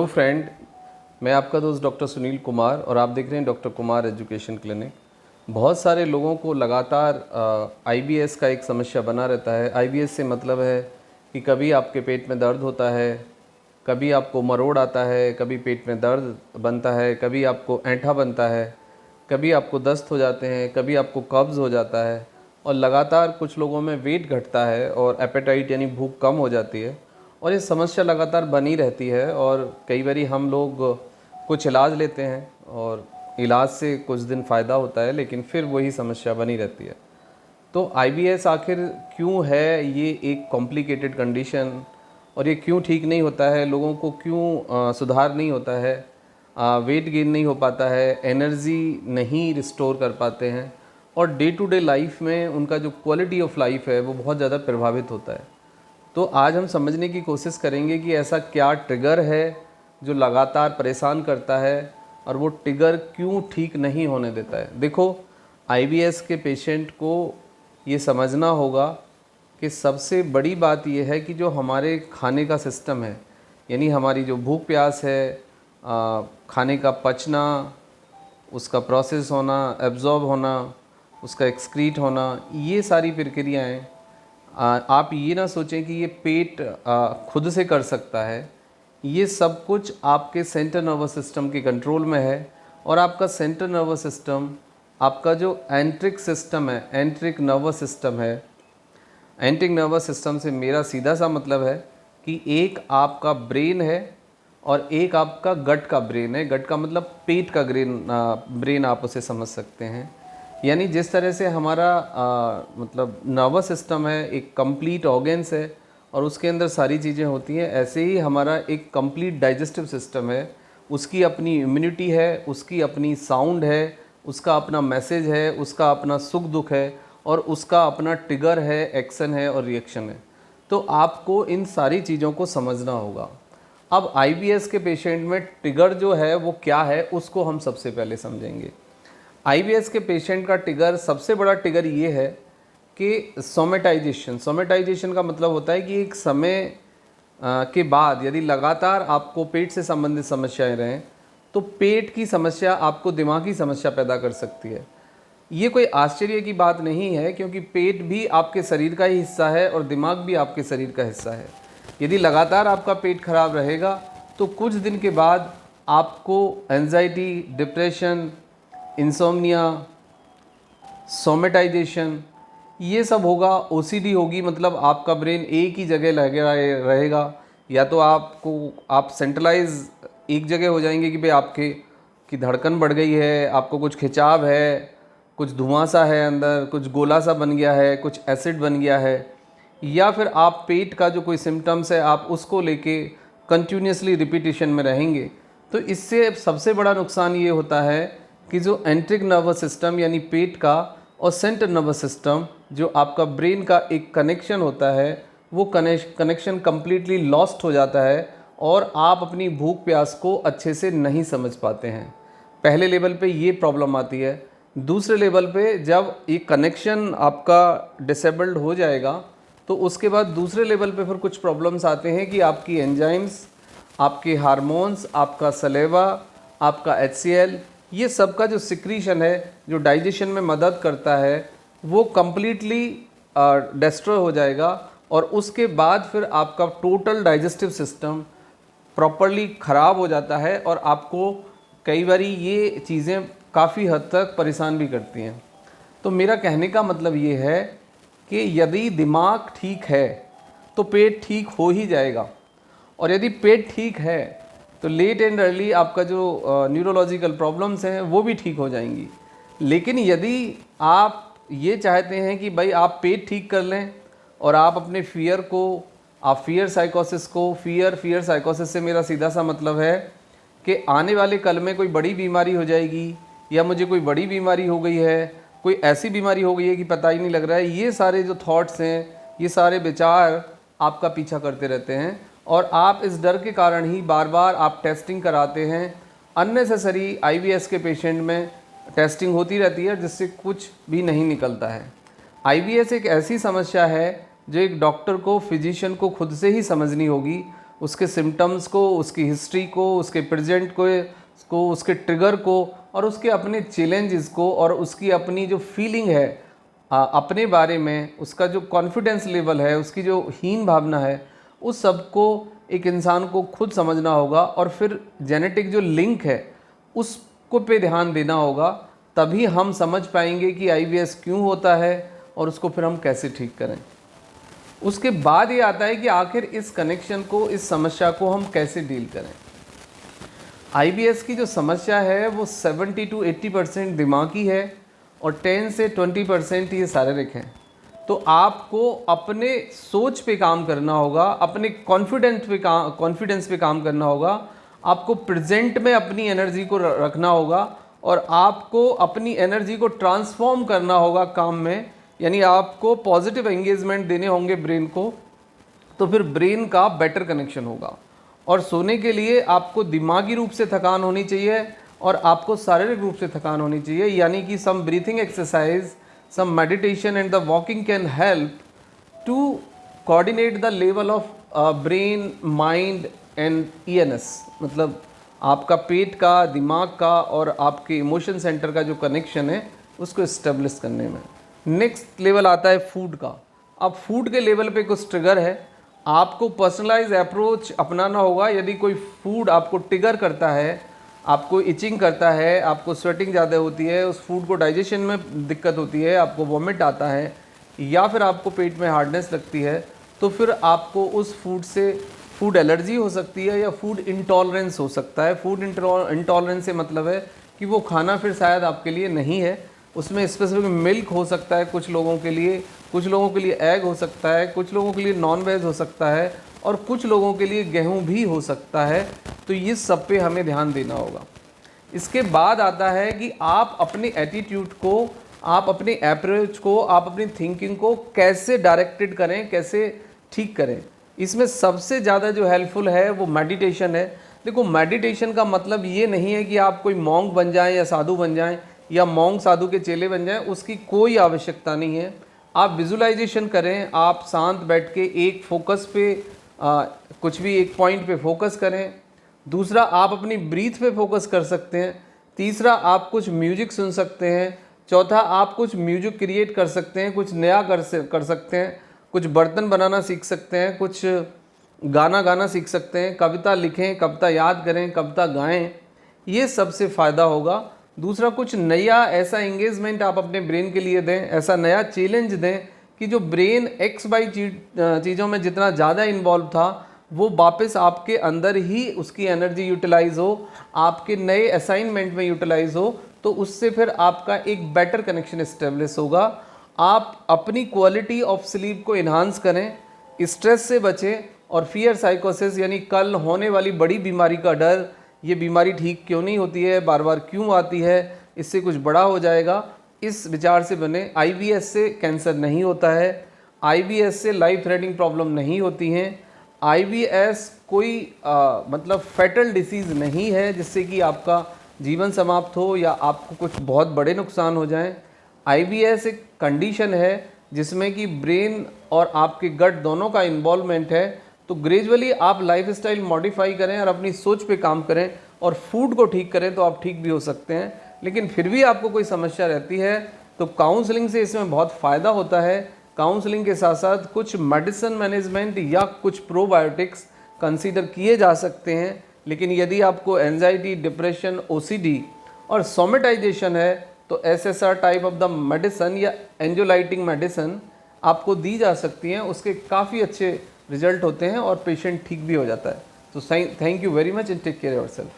Friend, मैं आपका दोस्त डॉक्टर सुनील कुमार और आप देख रहे हैं डॉक्टर कुमार एजुकेशन क्लिनिक। बहुत सारे लोगों को लगातार आईबीएस का एक समस्या बना रहता है। आईबीएस से मतलब है कि कभी आपके पेट में दर्द होता है, कभी आपको मरोड़ आता है, कभी पेट में दर्द बनता है, कभी आपको ऐंठा बनता है, कभी आपको दस्त हो जाते हैं, कभी आपको कब्ज़ हो जाता है और लगातार कुछ लोगों में वेट घटता है और एपेटाइट यानी भूख कम हो जाती है और ये समस्या लगातार बनी रहती है। और कई बारी हम लोग कुछ इलाज लेते हैं और इलाज से कुछ दिन फ़ायदा होता है, लेकिन फिर वही समस्या बनी रहती है। तो आईबीएस आखिर क्यों है? ये एक कॉम्प्लिकेटेड कंडीशन और ये क्यों ठीक नहीं होता है? लोगों को क्यों सुधार नहीं होता है? वेट गेन नहीं हो पाता है, एनर्जी नहीं रिस्टोर कर पाते हैं और डे टू डे लाइफ में उनका जो क्वालिटी ऑफ लाइफ है वो बहुत ज़्यादा प्रभावित होता है। तो आज हम समझने की कोशिश करेंगे कि ऐसा क्या ट्रिगर है जो लगातार परेशान करता है और वो ट्रिगर क्यों ठीक नहीं होने देता है। देखो, आईबीएस के पेशेंट को ये समझना होगा कि सबसे बड़ी बात ये है कि जो हमारे खाने का सिस्टम है, यानी हमारी जो भूख प्यास है, खाने का पचना, उसका प्रोसेस होना, एब्जॉर्ब होना, उसका एक्सक्रीट होना, ये सारी प्रक्रियाएं आप ये ना सोचें कि ये पेट खुद से कर सकता है। ये सब कुछ आपके सेंट्रल नर्वस सिस्टम के कंट्रोल में है और आपका सेंट्रल नर्वस सिस्टम, आपका जो एंट्रिक सिस्टम है, एंट्रिक नर्वस सिस्टम है, एंट्रिक नर्वस सिस्टम से मेरा सीधा सा मतलब है कि एक आपका ब्रेन है और एक आपका गट का ब्रेन है। गट का मतलब पेट का ब्रेन आप उसे समझ सकते हैं। यानी जिस तरह से हमारा मतलब नर्वस सिस्टम है एक कंप्लीट ऑर्गन्स है और उसके अंदर सारी चीज़ें होती हैं, ऐसे ही हमारा एक कंप्लीट डाइजेस्टिव सिस्टम है। उसकी अपनी इम्यूनिटी है, उसकी अपनी साउंड है, उसका अपना मैसेज है, उसका अपना सुख दुख है और उसका अपना ट्रिगर है, एक्शन है और रिएक्शन है। तो आपको इन सारी चीज़ों को समझना होगा। अब आईबीएस के पेशेंट में ट्रिगर जो है वो क्या है, उसको हम सबसे पहले समझेंगे। आईबीएस के पेशेंट का ट्रिगर, सबसे बड़ा ट्रिगर ये है कि सोमेटाइजेशन का मतलब होता है कि एक समय के बाद यदि लगातार आपको पेट से संबंधित समस्याएं रहें तो पेट की समस्या आपको दिमागी समस्या पैदा कर सकती है। ये कोई आश्चर्य की बात नहीं है, क्योंकि पेट भी आपके शरीर का ही हिस्सा है और दिमाग भी आपके शरीर का हिस्सा है। यदि लगातार आपका पेट खराब रहेगा तो कुछ दिन के बाद आपको एंजाइटी, डिप्रेशन, इंसोम्निया, सोमेटाइजेशन, ये सब होगा। ओसीडी होगी, मतलब आपका ब्रेन एक ही जगह लगा रहेगा, या तो आप सेंट्रलाइज एक जगह हो जाएंगे कि भाई आपके की धड़कन बढ़ गई है, आपको कुछ खिंचाव है, कुछ धुआं सा है अंदर, कुछ गोला सा बन गया है, कुछ एसिड बन गया है, या फिर आप पेट का जो कोई सिम्टम्स है आप उसको लेके कंटिन्यूसली रिपीटिशन में रहेंगे। तो इससे सबसे बड़ा नुकसान ये होता है कि जो एंट्रिक नर्वस सिस्टम यानी पेट का और सेंट्रल नर्वस सिस्टम जो आपका ब्रेन का एक कनेक्शन होता है, वो कनेक्शन कम्प्लीटली लॉस्ट हो जाता है और आप अपनी भूख प्यास को अच्छे से नहीं समझ पाते हैं। पहले लेवल पे ये प्रॉब्लम आती है। दूसरे लेवल पे जब ये कनेक्शन आपका डिसेबल्ड हो जाएगा तो उसके बाद दूसरे लेवल पे फिर कुछ प्रॉब्लम्स आते हैं कि आपकी एंजाइम्स, आपके हार्मोन्स, आपका सलेवा, आपका HCl, ये सब का जो सिक्रीशन है जो डाइजेशन में मदद करता है वो कम्प्लीटली डिस्ट्रॉय हो जाएगा और उसके बाद फिर आपका टोटल डाइजेस्टिव सिस्टम प्रॉपरली ख़राब हो जाता है और आपको कई बारी ये चीज़ें काफ़ी हद तक परेशान भी करती हैं। तो मेरा कहने का मतलब ये है कि यदि दिमाग ठीक है तो पेट ठीक हो ही जाएगा, और यदि पेट ठीक है तो लेट एंड अर्ली आपका जो न्यूरोलॉजिकल प्रॉब्लम्स हैं वो भी ठीक हो जाएंगी। लेकिन यदि आप ये चाहते हैं कि भाई आप पेट ठीक कर लें और आप अपने फियर को, आप फियर साइकोसिस को, फियर साइकोसिस से मेरा सीधा सा मतलब है कि आने वाले कल में कोई बड़ी बीमारी हो जाएगी या मुझे कोई बड़ी बीमारी हो गई है, कोई ऐसी बीमारी हो गई है कि पता ही नहीं लग रहा है, ये सारे जो थॉट्स हैं, ये सारे विचार आपका पीछा करते रहते हैं और आप इस डर के कारण ही बार बार आप टेस्टिंग कराते हैं। अननेसेसरी आईबीएस के पेशेंट में टेस्टिंग होती रहती है जिससे कुछ भी नहीं निकलता है। आईबीएस एक ऐसी समस्या है जो एक डॉक्टर को, फिजिशियन को खुद से ही समझनी होगी उसके सिम्टम्स को, उसकी हिस्ट्री को, उसके प्रेजेंट को, उसके ट्रिगर को और उसके अपने चैलेंजेस को और उसकी अपनी जो फीलिंग है अपने बारे में, उसका जो कॉन्फिडेंस लेवल है, उसकी जो हीन भावना है, उस सब को एक इंसान को खुद समझना होगा और फिर जेनेटिक जो लिंक है उसको पे ध्यान देना होगा। तभी हम समझ पाएंगे कि IBS क्यों होता है और उसको फिर हम कैसे ठीक करें। उसके बाद ये आता है कि आखिर इस कनेक्शन को, इस समस्या को हम कैसे डील करें। IBS की जो समस्या है वो 70 to 80% दिमागी है और 10 से 20% ये शारीरिक है। तो आपको अपने सोच पे काम करना होगा, अपने कॉन्फिडेंस पे काम करना होगा, आपको प्रेजेंट में अपनी एनर्जी को रखना होगा और आपको अपनी एनर्जी को ट्रांसफॉर्म करना होगा काम में, यानी आपको पॉजिटिव एंगेजमेंट देने होंगे ब्रेन को, तो फिर ब्रेन का बेटर कनेक्शन होगा। और सोने के लिए आपको दिमागी रूप से थकान होनी चाहिए और आपको शारीरिक रूप से थकान होनी चाहिए, यानी कि some breathing exercise, some meditation and the walking can help to coordinate the level of brain, mind and ENS, मतलब आपका पेट का, दिमाग का और आपके इमोशन सेंटर का जो कनेक्शन है उसको इस्टेब्लिश करने में। नेक्स्ट लेवल आता है फूड का। अब फूड के लेवल पे कुछ ट्रिगर है, आपको पर्सनलाइज अप्रोच अपनाना होगा। यदि कोई फूड आपको ट्रिगर करता है, आपको इचिंग करता है, आपको स्वेटिंग ज़्यादा होती है, उस फूड को डाइजेशन में दिक्कत होती है, आपको वॉमिट आता है या फिर आपको पेट में हार्डनेस लगती है, तो फिर आपको उस फूड से फूड एलर्जी हो सकती है या फूड इंटॉलरेंस हो सकता है। फूड इंटॉलरेंस से मतलब है कि वो खाना फिर शायद आपके लिए नहीं है। उसमें स्पेसिफिक मिल्क हो सकता है कुछ लोगों के लिए, कुछ लोगों के लिए एग हो सकता है, कुछ लोगों के लिए नॉन वेज हो सकता है और कुछ लोगों के लिए गेहूं भी हो सकता है। तो ये सब पे हमें ध्यान देना होगा। इसके बाद आता है कि आप अपने एटीट्यूड को, आप अपने अप्रोच को, आप अपनी थिंकिंग को कैसे डायरेक्टेड करें, कैसे ठीक करें। इसमें सबसे ज़्यादा जो हेल्पफुल है वो मेडिटेशन है। देखो, मेडिटेशन का मतलब ये नहीं है कि आप कोई मॉन्क बन जाएं या साधु बन जाएं या मॉन्क साधु के चेले बन जाएं, उसकी कोई आवश्यकता नहीं है। आप विजुलाइजेशन करें, आप शांत बैठ के एक फोकस पे कुछ भी एक पॉइंट पे फोकस करें। दूसरा, आप अपनी ब्रीथ पे फोकस कर सकते हैं। तीसरा, आप कुछ म्यूजिक सुन सकते हैं। चौथा, आप कुछ म्यूजिक क्रिएट कर सकते हैं, कुछ नया कर सकते हैं, कुछ बर्तन बनाना सीख सकते हैं, कुछ गाना गाना सीख सकते हैं, कविता लिखें, कविता याद करें, कविता गाएं। ये सबसे फ़ायदा होगा। दूसरा, कुछ नया ऐसा एंगेजमेंट आप अपने ब्रेन के लिए दें, ऐसा नया चैलेंज दें कि जो ब्रेन XY चीज़ों में जितना ज़्यादा इन्वॉल्व था वो वापस आपके अंदर ही उसकी एनर्जी यूटिलाइज हो, आपके नए असाइनमेंट में यूटिलाइज हो, तो उससे फिर आपका एक बेटर कनेक्शन इस्टेब्लिश होगा। आप अपनी क्वालिटी ऑफ स्लीप को इन्हांस करें, स्ट्रेस से बचें और फियर साइकोसिस यानी कल होने वाली बड़ी बीमारी का डर, ये बीमारी ठीक क्यों नहीं होती है, बार बार क्यों आती है, इससे कुछ बड़ा हो जाएगा, इस विचार से बने। IBS से कैंसर नहीं होता है, IBS से लाइफ थ्रेटनिंग प्रॉब्लम नहीं होती हैं। IBS कोई मतलब फैटल डिसीज़ नहीं है जिससे कि आपका जीवन समाप्त हो या आपको कुछ बहुत बड़े नुकसान हो जाएं। IBS एक कंडीशन है जिसमें कि ब्रेन और आपके गट दोनों का इन्वॉल्वमेंट है। तो ग्रेजुअली आप लाइफस्टाइल मॉडिफाई करें और अपनी सोच पे काम करें और फूड को ठीक करें तो आप ठीक भी हो सकते हैं। लेकिन फिर भी आपको कोई समस्या रहती है तो काउंसलिंग से इसमें बहुत फ़ायदा होता है। काउंसलिंग के साथ साथ कुछ मेडिसिन मैनेजमेंट या कुछ प्रोबायोटिक्स कंसीडर किए जा सकते हैं। लेकिन यदि आपको एंजाइटी, डिप्रेशन, OCD और सोमेटाइजेशन है तो SSR type of the medicine या एंजियोलाइटिंग मेडिसिन आपको दी जा सकती हैं। उसके काफ़ी अच्छे रिजल्ट होते हैं और पेशेंट ठीक भी हो जाता है। तो thank you very much and take care yourself.